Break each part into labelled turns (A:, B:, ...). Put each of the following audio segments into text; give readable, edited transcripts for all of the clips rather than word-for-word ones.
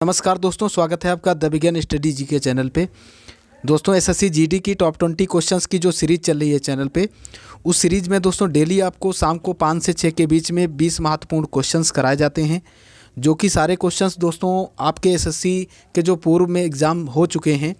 A: नमस्कार दोस्तों, स्वागत है आपका द बिगिन स्टडी जी के चैनल पे। दोस्तों एसएससी जीडी की टॉप 20 क्वेश्चंस की जो सीरीज़ चल रही है चैनल पे, उस सीरीज़ में दोस्तों डेली आपको शाम को 5 से 6 के बीच में 20 महत्वपूर्ण क्वेश्चंस कराए जाते हैं, जो कि सारे क्वेश्चंस दोस्तों आपके एसएससी के जो पूर्व में एग्ज़ाम हो चुके हैं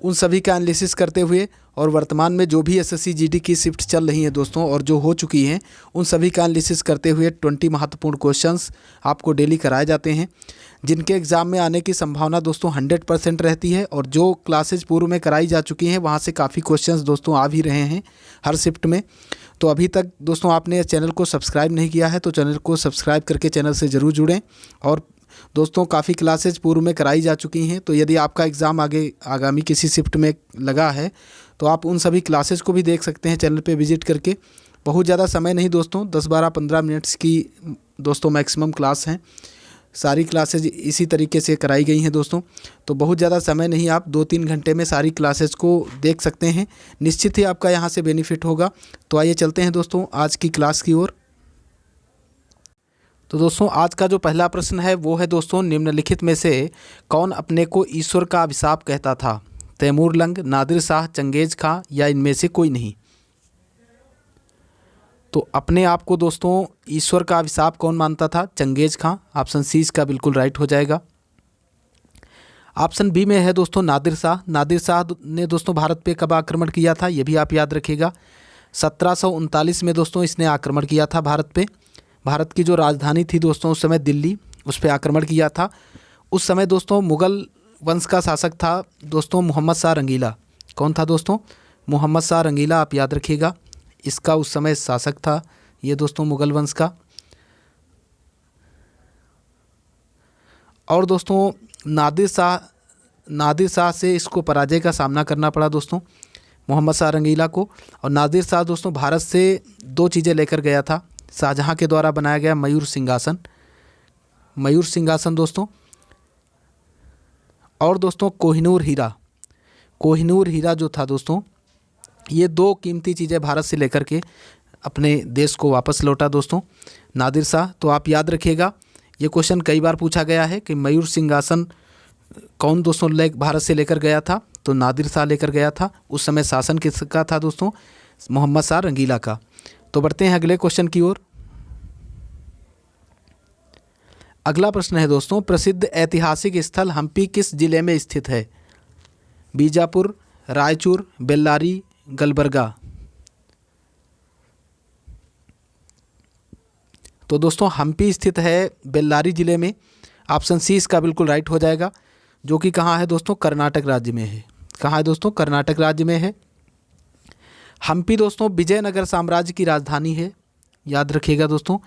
A: उन सभी का एनालिसिस करते हुए और वर्तमान में जो भी एसएससी जीडी की शिफ्ट चल रही हैं दोस्तों और जो हो चुकी हैं उन सभी का एनालिसिस करते हुए 20 महत्वपूर्ण क्वेश्चंस आपको डेली कराए जाते हैं, जिनके एग्ज़ाम में आने की संभावना दोस्तों 100% रहती है। और जो क्लासेज पूर्व में कराई जा चुकी हैं वहाँ से काफ़ी क्वेश्चंस दोस्तों आ भी रहे हैं हर शिफ्ट में। तो अभी तक दोस्तों आपने चैनल को सब्सक्राइब नहीं किया है तो चैनल को सब्सक्राइब करके चैनल से ज़रूर जुड़ें। और दोस्तों काफ़ी क्लासेज पूर्व में कराई जा चुकी हैं, तो यदि आपका एग्ज़ाम आगामी किसी शिफ्ट में लगा है तो आप उन सभी क्लासेज को भी देख सकते हैं चैनल पे विजिट करके। बहुत ज़्यादा समय नहीं दोस्तों, 10, 12, 15 मिनट्स की दोस्तों मैक्सिमम क्लास हैं। सारी क्लासेज इसी तरीके से कराई गई हैं दोस्तों, तो बहुत ज़्यादा समय नहीं, आप 2-3 घंटे में सारी क्लासेज को देख सकते हैं। निश्चित ही आपका यहाँ से बेनिफिट होगा। तो आइए चलते हैं दोस्तों आज की क्लास की ओर। तो दोस्तों आज का जो पहला प्रश्न है वो है दोस्तों, निम्नलिखित में से कौन अपने को ईश्वर का अभिशाप कहता था? तैमूर लंग, नादिर शाह, चंगेज खां या इनमें से कोई नहीं? तो अपने आप को दोस्तों ईश्वर का अभिशाप कौन मानता था? चंगेज खां। ऑप्शन सी इसका बिल्कुल राइट हो जाएगा। ऑप्शन बी में है दोस्तों नादिर शाह। नादिर शाह ने दोस्तों भारत पे कब आक्रमण किया था, ये भी आप याद रखिएगा। 1739 में दोस्तों इसने आक्रमण किया था भारत पे। भारत की जो राजधानी थी दोस्तों उस समय दिल्ली, उस पर आक्रमण किया था। उस समय दोस्तों मुग़ल वंश का शासक था दोस्तों मोहम्मद शाह रंगीला। कौन था दोस्तों? मोहम्मद शाह रंगीला, आप याद रखिएगा। इसका उस समय शासक था ये दोस्तों मुग़ल वंश का। और दोस्तों नादिर शाह से इसको पराजय का सामना करना पड़ा दोस्तों मोहम्मद शाह रंगीला को। और नादिर शाह दोस्तों भारत से 2 चीज़ें लेकर गया था। शाहजहाँ के द्वारा बनाया गया मयूर सिंहासन दोस्तों, और दोस्तों कोहिनूर हीरा जो था दोस्तों, ये 2 कीमती चीज़ें भारत से लेकर के अपने देश को वापस लौटा दोस्तों नादिर शाह। तो आप याद रखिएगा, ये क्वेश्चन कई बार पूछा गया है कि मयूर सिंहासन कौन दोस्तों भारत से लेकर गया था? तो नादिर शाह लेकर गया था। उस समय शासन किसका था दोस्तों? मोहम्मद शाह रंगीला का। तो बढ़ते हैं अगले क्वेश्चन की ओर। अगला प्रश्न है दोस्तों, प्रसिद्ध ऐतिहासिक स्थल हम्पी किस जिले में स्थित है? बीजापुर, रायचूर, बेल्लारी, गलबर्गा? तो दोस्तों हम्पी स्थित है बेल्लारी जिले में। ऑप्शन सी इसका बिल्कुल राइट हो जाएगा, जो कि कहाँ है दोस्तों? कर्नाटक राज्य में है। कहाँ है दोस्तों? कर्नाटक राज्य में है। हम्पी दोस्तों विजयनगर साम्राज्य की राजधानी है, याद रखिएगा दोस्तों।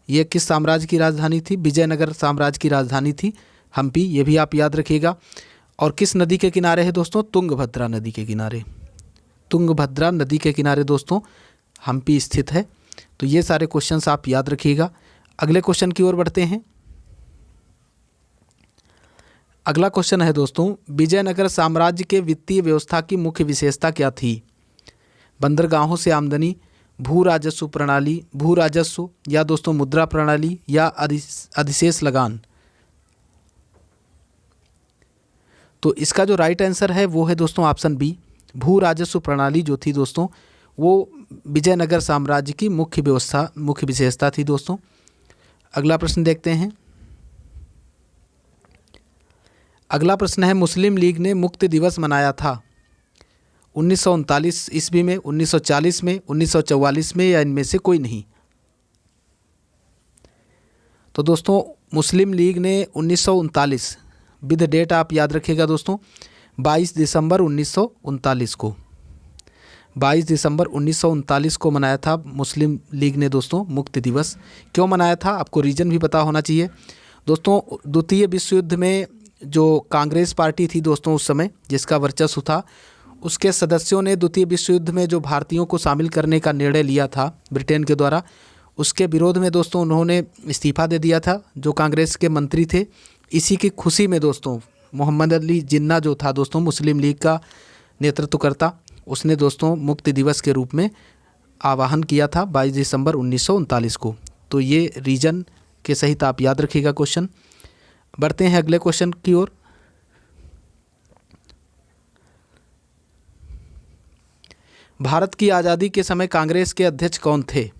A: ये किस साम्राज्य की राजधानी थी? विजयनगर साम्राज्य की राजधानी थी हम्पी, ये भी आप याद रखिएगा। और किस नदी के किनारे है दोस्तों? तुंगभद्रा नदी के किनारे। तुंगभद्रा नदी के किनारे दोस्तों हम्पी स्थित है। तो ये सारे क्वेश्चंस आप याद रखिएगा। अगले क्वेश्चन की ओर बढ़ते हैं। अगला क्वेश्चन है दोस्तों, विजयनगर साम्राज्य के वित्तीय व्यवस्था की मुख्य विशेषता क्या थी? बंदरगाहों से आमदनी, भू राजस्व या दोस्तों मुद्रा प्रणाली या अधिशेष लगान? तो इसका जो राइट आंसर है वो है दोस्तों ऑप्शन बी, भू राजस्व प्रणाली जो थी दोस्तों वो विजयनगर साम्राज्य की मुख्य विशेषता थी दोस्तों। अगला प्रश्न देखते हैं। अगला प्रश्न है, मुस्लिम लीग ने मुक्ति दिवस मनाया था 1939 ईस्वी में, 1940 में, 1944 में या इनमें से कोई नहीं? तो दोस्तों मुस्लिम लीग ने 1939 विद डेट आप याद रखिएगा दोस्तों, 22 दिसंबर 1939 को, 22 दिसंबर 1939 को मनाया था मुस्लिम लीग ने दोस्तों मुक्ति दिवस। क्यों मनाया था आपको रीज़न भी पता होना चाहिए दोस्तों। द्वितीय विश्व युद्ध में जो कांग्रेस पार्टी थी दोस्तों उस समय जिसका वर्चस्व था, उसके सदस्यों ने द्वितीय विश्व युद्ध में जो भारतीयों को शामिल करने का निर्णय लिया था ब्रिटेन के द्वारा, उसके विरोध में दोस्तों उन्होंने इस्तीफ़ा दे दिया था जो कांग्रेस के मंत्री थे। इसी की खुशी में दोस्तों मोहम्मद अली जिन्ना जो था दोस्तों मुस्लिम लीग का नेतृत्व करता, उसने दोस्तों मुक्ति दिवस के रूप में आह्वान किया था 22 दिसंबर 1939 को। तो ये रीजन के सहित आप याद रखिएगा क्वेश्चन। बढ़ते हैं अगले क्वेश्चन की ओर। भारत की आज़ादी के समय कांग्रेस के अध्यक्ष कौन थे?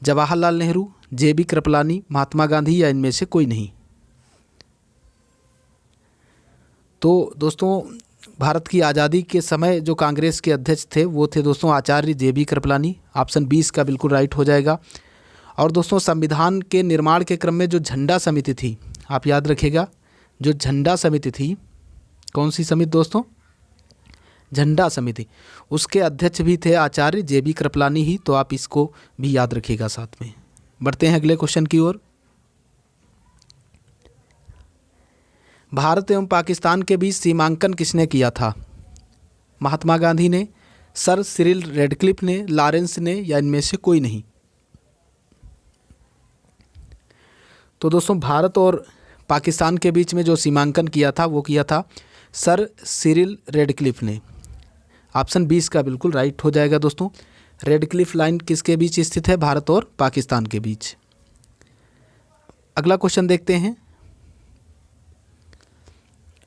A: जवाहरलाल नेहरू, जेबी कृपलानी, महात्मा गांधी या इनमें से कोई नहीं? तो दोस्तों भारत की आज़ादी के समय जो कांग्रेस के अध्यक्ष थे वो थे दोस्तों आचार्य जेबी कृपलानी। ऑप्शन 20 का बिल्कुल राइट हो जाएगा। और दोस्तों संविधान के निर्माण के क्रम में जो झंडा समिति थी, आप याद रखिएगा, जो झंडा समिति थी, कौन सी समिति दोस्तों? झंडा समिति, उसके अध्यक्ष भी थे आचार्य जेबी कृपलानी ही, तो आप इसको भी याद रखिएगा साथ में। बढ़ते हैं अगले क्वेश्चन की ओर। भारत एवं पाकिस्तान के बीच सीमांकन किसने किया था? महात्मा गांधी ने, सर सिरिल रेडक्लिफ ने, लॉरेंस ने या इनमें से कोई नहीं? तो दोस्तों भारत और पाकिस्तान के बीच में जो सीमांकन किया था वो किया था सर सिरिल रेडक्लिफ ने। ऑप्शन 20 का बिल्कुल राइट हो जाएगा दोस्तों। रेडक्लिफ लाइन किसके बीच स्थित है? भारत और पाकिस्तान के बीच। अगला क्वेश्चन देखते हैं।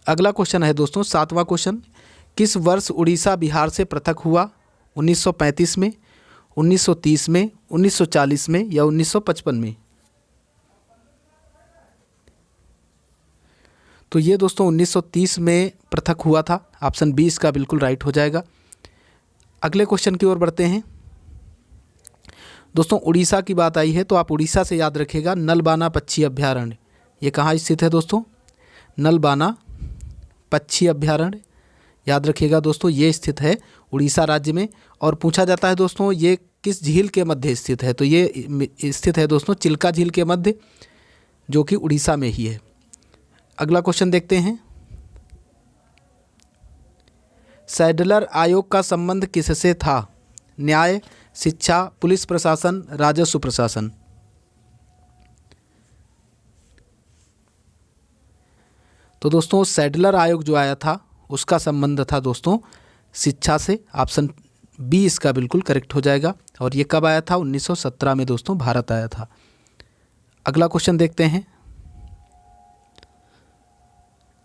A: अगला क्वेश्चन है दोस्तों 7वां क्वेश्चन। किस वर्ष उड़ीसा बिहार से पृथक हुआ? 1935 में, 1930 में, 1940 में या 1955 में? तो ये दोस्तों 1930 में पृथक हुआ था। ऑप्शन 20 का बिल्कुल राइट हो जाएगा। अगले क्वेश्चन की ओर बढ़ते हैं। दोस्तों उड़ीसा की बात आई है तो आप उड़ीसा से याद रखिएगा नलबाना पक्षी अभ्यारण्य। ये कहाँ स्थित है दोस्तों? नलबाना पक्षी अभ्यारण्य याद रखिएगा दोस्तों, ये स्थित है उड़ीसा राज्य में। और पूछा जाता है दोस्तों ये किस झील के मध्य स्थित है? तो ये स्थित है दोस्तों चिल्का झील के मध्य, जो कि उड़ीसा में ही है। अगला क्वेश्चन देखते हैं। सैडलर आयोग का संबंध किससे था? न्याय, शिक्षा, पुलिस प्रशासन, राजस्व प्रशासन? तो दोस्तों सैडलर आयोग जो आया था उसका संबंध था दोस्तों शिक्षा से। ऑप्शन 20 का बिल्कुल करेक्ट हो जाएगा। और ये कब आया था? 1917 में दोस्तों भारत आया था। अगला क्वेश्चन देखते हैं।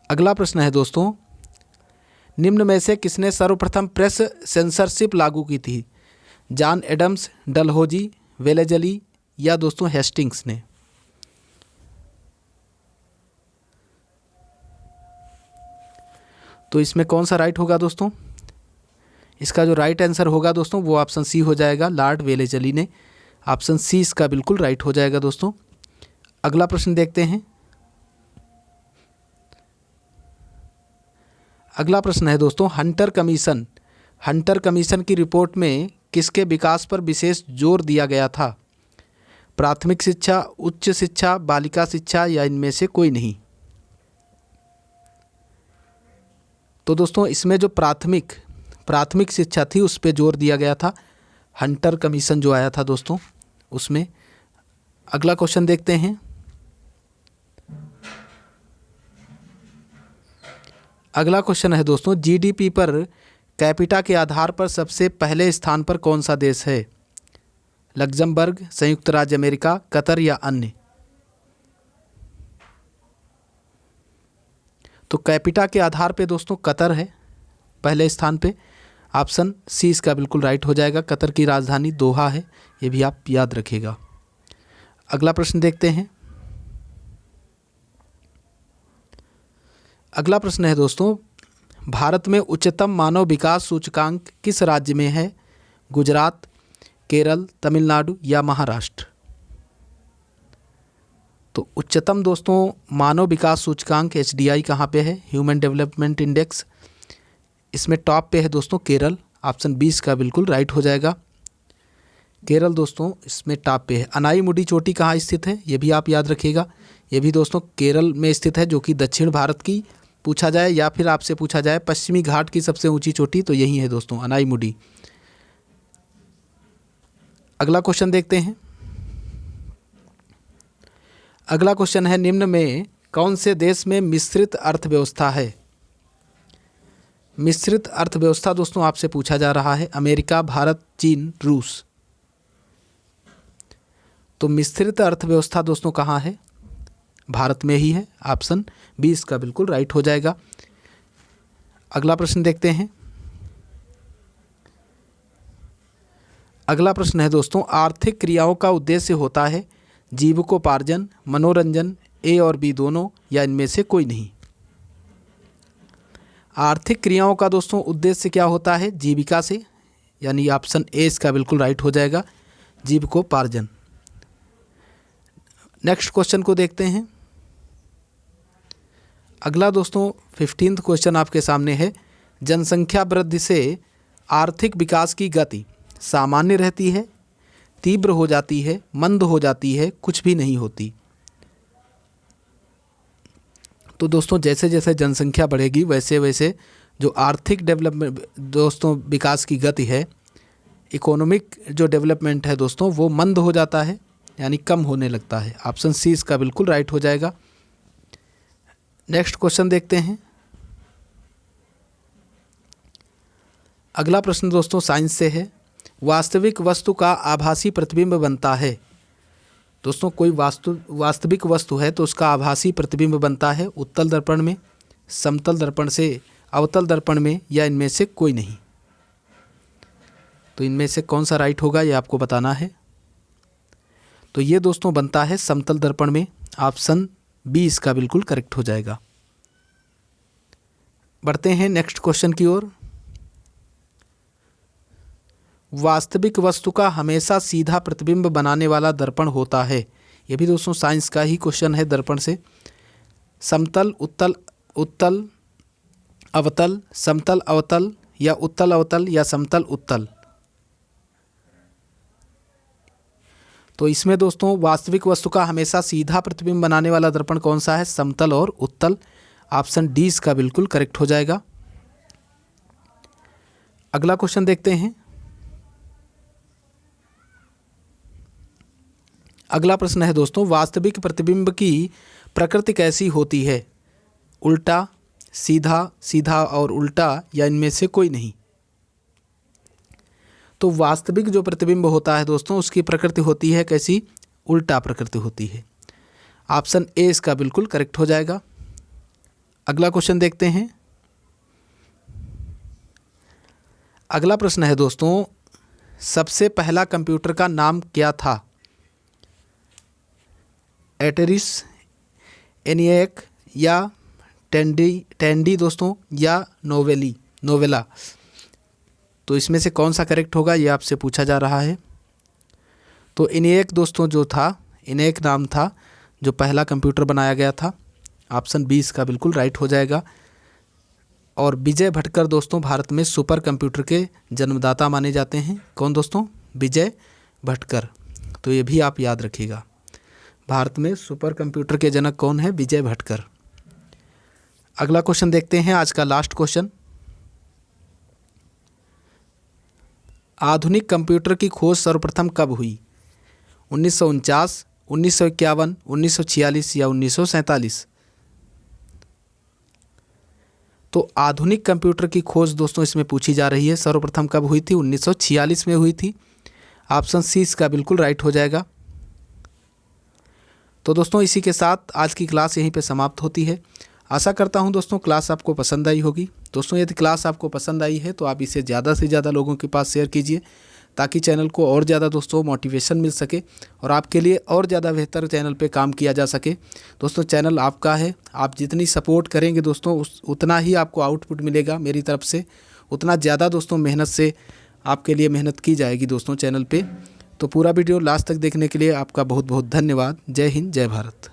A: अगला प्रश्न है दोस्तों, निम्न में से किसने सर्वप्रथम प्रेस सेंसरशिप लागू की थी? जॉन एडम्स, डलहौजी, वेलेजली या दोस्तों हेस्टिंग्स ने? तो इसमें कौन सा राइट होगा दोस्तों? इसका जो राइट आंसर होगा दोस्तों वो ऑप्शन सी हो जाएगा, लॉर्ड वेलेजली ने। ऑप्शन सी इसका बिल्कुल राइट हो जाएगा दोस्तों। अगला प्रश्न देखते हैं। अगला प्रश्न है दोस्तों हंटर कमीशन। हंटर कमीशन की रिपोर्ट में किसके विकास पर विशेष जोर दिया गया था? प्राथमिक शिक्षा, उच्च शिक्षा, बालिका शिक्षा या इनमें से कोई नहीं? तो दोस्तों इसमें जो प्राथमिक शिक्षा थी उस पर जोर दिया गया था। हंटर कमीशन जो आया था दोस्तों उसमें। अगला क्वेश्चन देखते हैं। अगला क्वेश्चन है दोस्तों जीडीपी पर कैपिटा के आधार पर सबसे पहले स्थान पर कौन सा देश है? लग्जमबर्ग, संयुक्त राज्य अमेरिका, कतर या अन्य? तो कैपिटा के आधार पे दोस्तों कतर है पहले स्थान पे। ऑप्शन सी इसका बिल्कुल राइट हो जाएगा। कतर की राजधानी दोहा है, ये भी आप याद रखिएगा। अगला प्रश्न देखते हैं। अगला प्रश्न है दोस्तों भारत में उच्चतम मानव विकास सूचकांक किस राज्य में है? गुजरात, केरल, तमिलनाडु या महाराष्ट्र? तो उच्चतम दोस्तों मानव विकास सूचकांक HDI कहाँ पे है? Human development index. इसमें टॉप पे है दोस्तों केरल। ऑप्शन 20 का बिल्कुल राइट हो जाएगा। केरल दोस्तों इसमें टॉप पे है। अनाईमुडी चोटी कहाँ स्थित है? ये भी आप याद रखिएगा। ये भी दोस्तों केरल में स्थित है, जो कि दक्षिण भारत की पूछा जाए या फिर आपसे पूछा जाए पश्चिमी घाट की सबसे ऊंची चोटी, तो यही है दोस्तों अनाईमुडी। अगला क्वेश्चन देखते हैं। अगला क्वेश्चन है निम्न में कौन से देश में मिश्रित अर्थव्यवस्था है? मिश्रित अर्थव्यवस्था दोस्तों आपसे पूछा जा रहा है। अमेरिका, भारत, चीन, रूस? तो मिश्रित अर्थव्यवस्था दोस्तों कहाँ है? भारत में ही है। ऑप्शन बी इसका बिल्कुल राइट हो जाएगा। अगला प्रश्न देखते हैं। अगला प्रश्न है दोस्तों, आर्थिक क्रियाओं का उद्देश्य होता है जीविकोपार्जन, मनोरंजन, ए और बी दोनों, या इनमें से कोई नहीं। आर्थिक क्रियाओं का दोस्तों उद्देश्य क्या होता है? जीविका से, यानी ऑप्शन ए इसका बिल्कुल राइट हो जाएगा, जीविकोपार्जन। नेक्स्ट क्वेश्चन को देखते हैं। अगला दोस्तों 15वां क्वेश्चन आपके सामने है, जनसंख्या वृद्धि से आर्थिक विकास की गति सामान्य रहती है, तीव्र हो जाती है, मंद हो जाती है, कुछ भी नहीं होती। तो दोस्तों जैसे जैसे जनसंख्या बढ़ेगी वैसे वैसे जो आर्थिक डेवलपमेंट दोस्तों विकास की गति है, इकोनॉमिक जो डेवलपमेंट है दोस्तों, वो मंद हो जाता है, यानी कम होने लगता है। ऑप्शन सी इसका बिल्कुल राइट हो जाएगा। नेक्स्ट क्वेश्चन देखते हैं। अगला प्रश्न दोस्तों साइंस से है, वास्तविक वस्तु का आभासी प्रतिबिंब बनता है। दोस्तों कोई वास्तविक वस्तु है तो उसका आभासी प्रतिबिंब बनता है उत्तल दर्पण में, समतल दर्पण से अवतल दर्पण में, या इनमें से कोई नहीं। तो इनमें से कौन सा राइट होगा ये आपको बताना है। तो ये दोस्तों बनता है समतल दर्पण में। ऑप्शन बी इसका बिल्कुल करेक्ट हो जाएगा। बढ़ते हैं नेक्स्ट क्वेश्चन की ओर। वास्तविक वस्तु का हमेशा सीधा प्रतिबिंब बनाने वाला दर्पण होता है। ये भी दोस्तों साइंस का ही क्वेश्चन है दर्पण से। समतल उत्तल उत्तल अवतल, समतल अवतल, या उत्तल अवतल, या समतल उत्तल। तो इसमें दोस्तों वास्तविक वस्तु का हमेशा सीधा प्रतिबिंब बनाने वाला दर्पण कौन सा है? समतल और उत्तल। ऑप्शन डी इसका बिल्कुल करेक्ट हो जाएगा। अगला क्वेश्चन देखते हैं। अगला प्रश्न है दोस्तों, वास्तविक प्रतिबिंब की प्रकृति कैसी होती है? उल्टा, सीधा, सीधा और उल्टा, या इनमें से कोई नहीं। तो वास्तविक जो प्रतिबिंब होता है दोस्तों उसकी प्रकृति होती है कैसी? उल्टा प्रकृति होती है। ऑप्शन ए इसका बिल्कुल करेक्ट हो जाएगा। अगला क्वेश्चन देखते हैं। अगला प्रश्न है दोस्तों, सबसे पहला कंप्यूटर का नाम क्या था? एटेरिस, एनिएक, या टेंडी दोस्तों, या नोवेला। तो इसमें से कौन सा करेक्ट होगा ये आपसे पूछा जा रहा है। तो एनिएक दोस्तों जो था, एनिएक नाम था जो पहला कंप्यूटर बनाया गया था। ऑप्शन बी इसका बिल्कुल राइट हो जाएगा। और विजय भटकर दोस्तों भारत में सुपर कंप्यूटर के जन्मदाता माने जाते हैं। कौन दोस्तों? विजय भटकर। तो ये भी आप याद रखिएगा, भारत में सुपर कंप्यूटर के जनक कौन है? विजय भटकर। अगला क्वेश्चन देखते हैं, आज का लास्ट क्वेश्चन। आधुनिक कंप्यूटर की खोज सर्वप्रथम कब हुई? 1949, 1951, 1946 या 1947? तो आधुनिक कंप्यूटर की खोज दोस्तों इसमें पूछी जा रही है, सर्वप्रथम कब हुई थी? 1946 में हुई थी। ऑप्शन सी इसका बिल्कुल राइट हो जाएगा। तो दोस्तों इसी के साथ आज की क्लास यहीं पे समाप्त होती है। आशा करता हूं दोस्तों क्लास आपको पसंद आई होगी। दोस्तों यदि क्लास आपको पसंद आई है तो आप इसे ज़्यादा से ज़्यादा लोगों के पास शेयर कीजिए, ताकि चैनल को और ज़्यादा दोस्तों मोटिवेशन मिल सके और आपके लिए और ज़्यादा बेहतर चैनल पे काम किया जा सके। दोस्तों चैनल आपका है, आप जितनी सपोर्ट करेंगे दोस्तों उतना ही आपको आउटपुट मिलेगा मेरी तरफ से, उतना ज़्यादा दोस्तों मेहनत से आपके लिए मेहनत की जाएगी दोस्तों चैनल पे। तो पूरा वीडियो लास्ट तक देखने के लिए आपका बहुत बहुत धन्यवाद। जय हिंद, जय भारत।